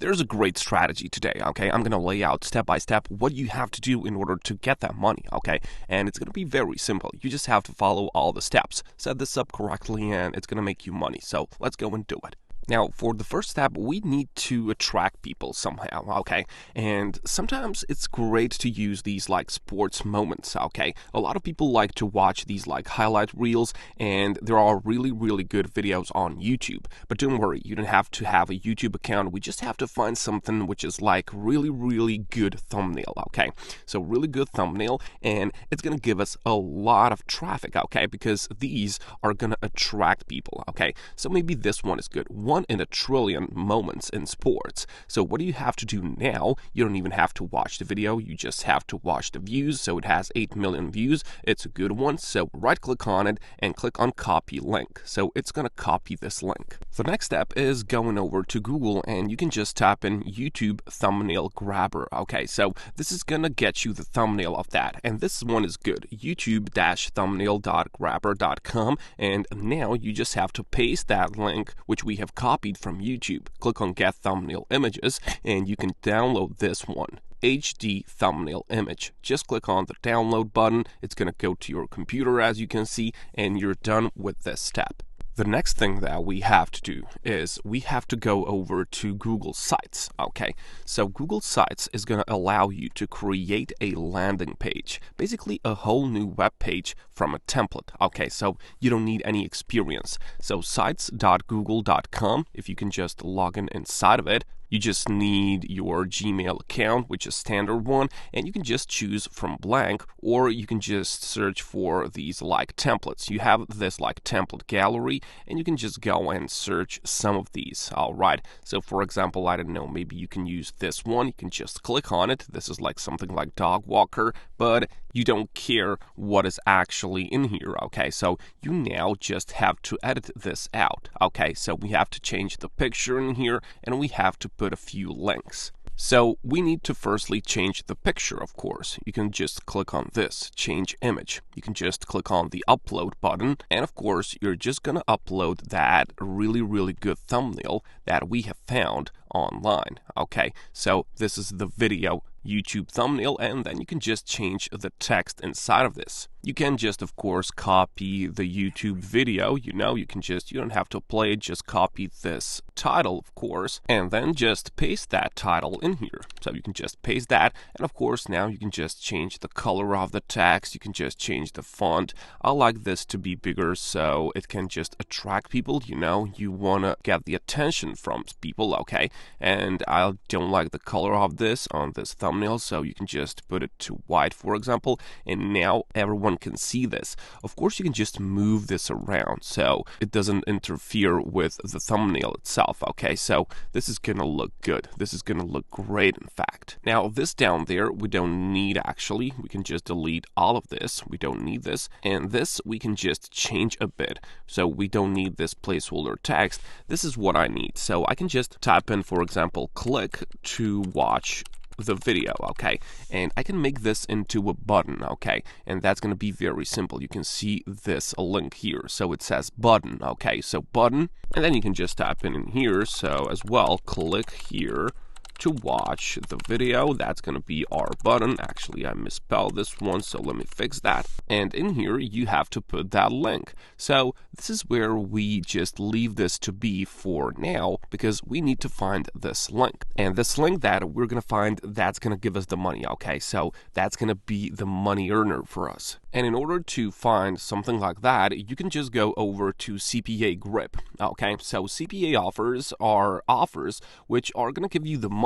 there's a great strategy today, okay? I'm going to lay out step by step what you have to do in order to get that money, okay? And it's going to be very simple. You just have to follow all the steps, set this up correctly, and it's going to make you money. So let's go and do it. Now, for the first step, we need to attract people somehow, okay? And sometimes it's great to use these like sports moments, okay? A lot of people like to watch these like highlight reels, and there are really, really good videos on YouTube. But don't worry, you don't have to have a YouTube account. We just have to find something which is like really, really good thumbnail, okay? So really good thumbnail, and it's gonna give us a lot of traffic, okay? Because these are gonna attract people, okay? So maybe this one is good. 1 in a trillion moments in sports. So what do you have to do now? You don't even have to watch the video. You just have to watch the views. So it has 8 million views. It's a good one. So right click on it and click on copy link. So it's going to copy this link. The next step is going over to Google, and you can just type in YouTube thumbnail grabber. Okay, so this is going to get you the thumbnail of that. And this one is good. YouTube-thumbnail.grabber.com. And now you just have to paste that link, which we have copied from YouTube. Click on Get Thumbnail Images, and you can download this one. HD thumbnail image. Just click on the download button. It's going to go to your computer, as you can see, and you're done with this step. The next thing that we have to do is we have to go over to Google Sites, okay? So Google Sites is going to allow you to create a landing page, basically a whole new web page from a template, okay? So you don't need any experience. So sites.google.com, if you can just log in inside of it, you just need your Gmail account, which is standard one, and you can just choose from blank, or you can just search for these like templates. You have this like template gallery, and you can just go and search some of these. All right. So for example, I don't know, maybe you can use this one. You can just click on it. This is like something like dog walker, but you don't care what is actually in here, okay? So you now just have to edit this out, okay? So we have to change the picture in here, and we have to put a few links. So we need to firstly change the picture, of course. You can just click on this, change image. You can just click on the upload button, and of course, you're just gonna upload that really, really good thumbnail that we have found online, okay? So this is the video YouTube thumbnail, and then you can just change the text inside of this. You can just, of course, copy the YouTube video, you don't have to play it, just copy this title, of course, and then just paste that title in here. So you can just paste that, and of course, now you can just change the color of the text, you can just change the font. I like this to be bigger so it can just attract people, you want to get the attention from people, okay? And I don't like the color of this on this thumbnail, so you can just put it to white, for example, and now everyone can see this. Of course, you can just move this around so it doesn't interfere with the thumbnail itself, okay? So this is gonna look good. This is gonna look great, in fact. Now, this down there, we don't need actually. We can just delete all of this. We don't need this. And this, we can just change a bit. So we don't need this placeholder text. This is what I need. So I can just type in, for example, click to watch the video, okay? And I can make this into a button, okay? And that's going to be very simple. You can see this link here. So it says button, okay? So button, and then you can just type in here. So as well, click here to watch the video. That's going to be our button. Actually, I misspelled this one, so let me fix that. And in here, you have to put that link. So this is where we just leave this to be for now, because we need to find this link. And this link that we're going to find, that's going to give us the money, okay? So that's going to be the money earner for us. And in order to find something like that, you can just go over to CPA Grip, okay? So CPA offers are offers which are going to give you the money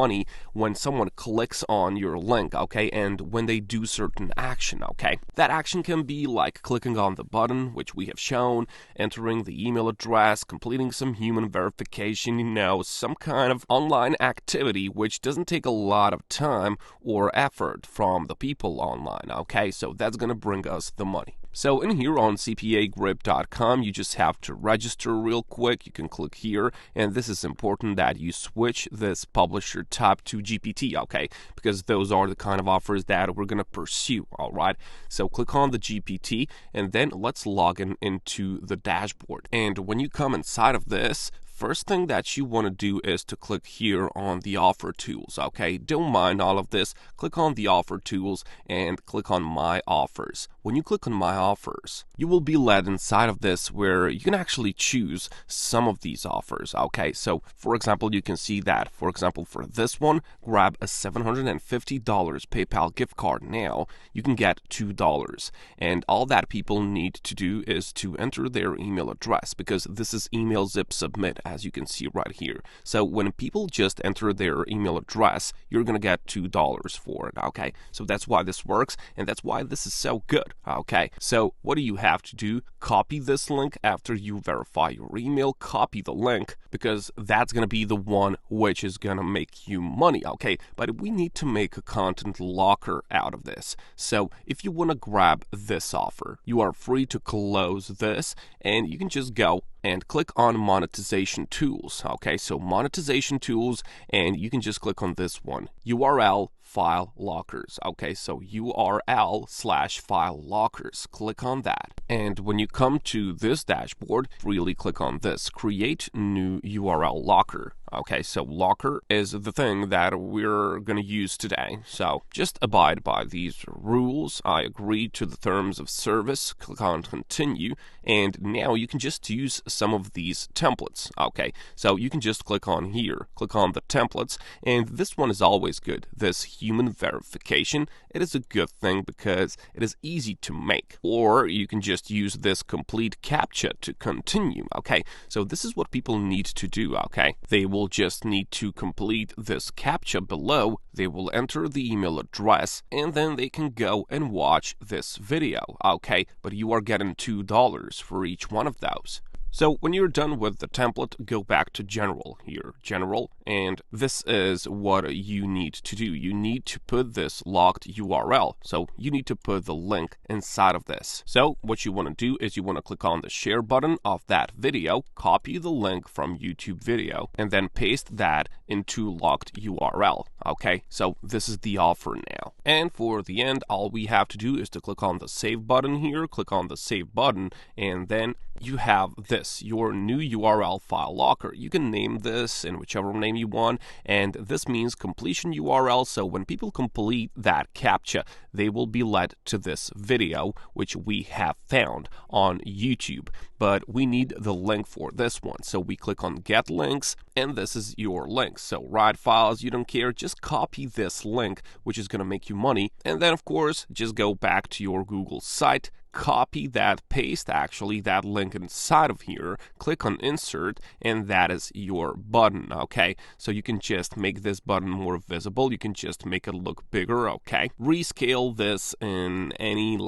when someone clicks on your link, okay, and when they do certain action, okay. That action can be like clicking on the button, which we have shown, entering the email address, completing some human verification, some kind of online activity which doesn't take a lot of time or effort from the people online, okay. So that's going to bring us the money. So in here on cpagrip.com, you just have to register real quick. You can click here, and this is important that you switch this publisher tab to GPT, okay? Because those are the kind of offers that we're going to pursue, all right? So click on the GPT, and then let's log in into the dashboard. And when you come inside of this, first thing that you want to do is to click here on the offer tools, okay? Don't mind all of this. Click on the offer tools and click on my offers. When you click on my offers, you will be led inside of this where you can actually choose some of these offers, okay? So for example, you can see that, for example, for this one, grab a $750 PayPal gift card now, you can get $2. And all that people need to do is to enter their email address, because this is email zip submit, as you can see right here. So when people just enter their email address, you're going to get $2 for it, okay? So that's why this works, and that's why this is so good, okay? So what do you have to do? Copy this link after you verify your email, copy the link, because that's going to be the one which is going to make you money, okay? But we need to make a content locker out of this. So if you want to grab this offer, you are free to close this, and you can just go and click on monetization tools, okay? So monetization tools, and you can just click on this one, URL file lockers, okay? So URL/file lockers, click on that. And when you come to this dashboard, freely click on this, create new URL locker. Okay, so locker is the thing that we're going to use today. So just abide by these rules. I agree to the terms of service. Click on continue. And now you can just use some of these templates. Okay, so you can just click on here, click on the templates. And this one is always good. This human verification, it is a good thing because it is easy to make. Or you can just use this complete CAPTCHA to continue. Okay, so this is what people need to do. Okay, they will just need to complete this CAPTCHA below. They will enter the email address, and then they can go and watch this video, okay? But you are getting $2 for each one of those. So when you're done with the template, go back to General here, General, and this is what you need to do. You need to put this locked URL. So you need to put the link inside of this. So what you want to do is you want to click on the share button of that video, copy the link from YouTube video, and then paste that into locked URL. Okay, so this is the offer now. And for the end, all we have to do is to click on the save button here, click on the save button, and then you have this, your new URL file locker. You can name this in whichever name you want, and this means completion URL. So when people complete that CAPTCHA, they will be led to this video, which we have found on YouTube. But we need the link for this one. So we click on get links, and this is your link. So write files, you don't care, just copy this link, which is going to make you money. And then, of course, just go back to your Google site, copy that, paste actually that link inside of here, click on insert, and that is your button, okay? So you can just make this button more visible, you can just make it look bigger, okay? Rescale this in any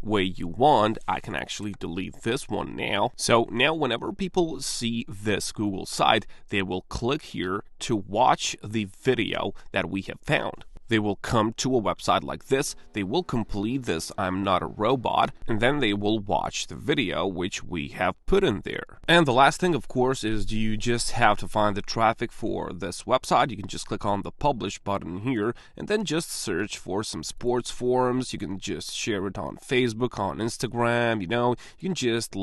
way you want. I can actually delete this one now. So now whenever people see this Google site, they will click here to watch the video that we have found. They will come to a website like this, they will complete this I'm Not a Robot, and then they will watch the video which we have put in there. And the last thing, of course, is you just have to find the traffic for this website. You can just click on the publish button here, and then just search for some sports forums. You can just share it on Facebook, on Instagram, you can just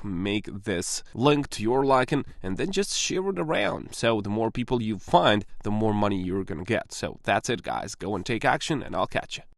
make this link to your liking, and then just share it around. So the more people you find, the more money you're gonna get. So that's it, guys. Go and take action, and I'll catch you.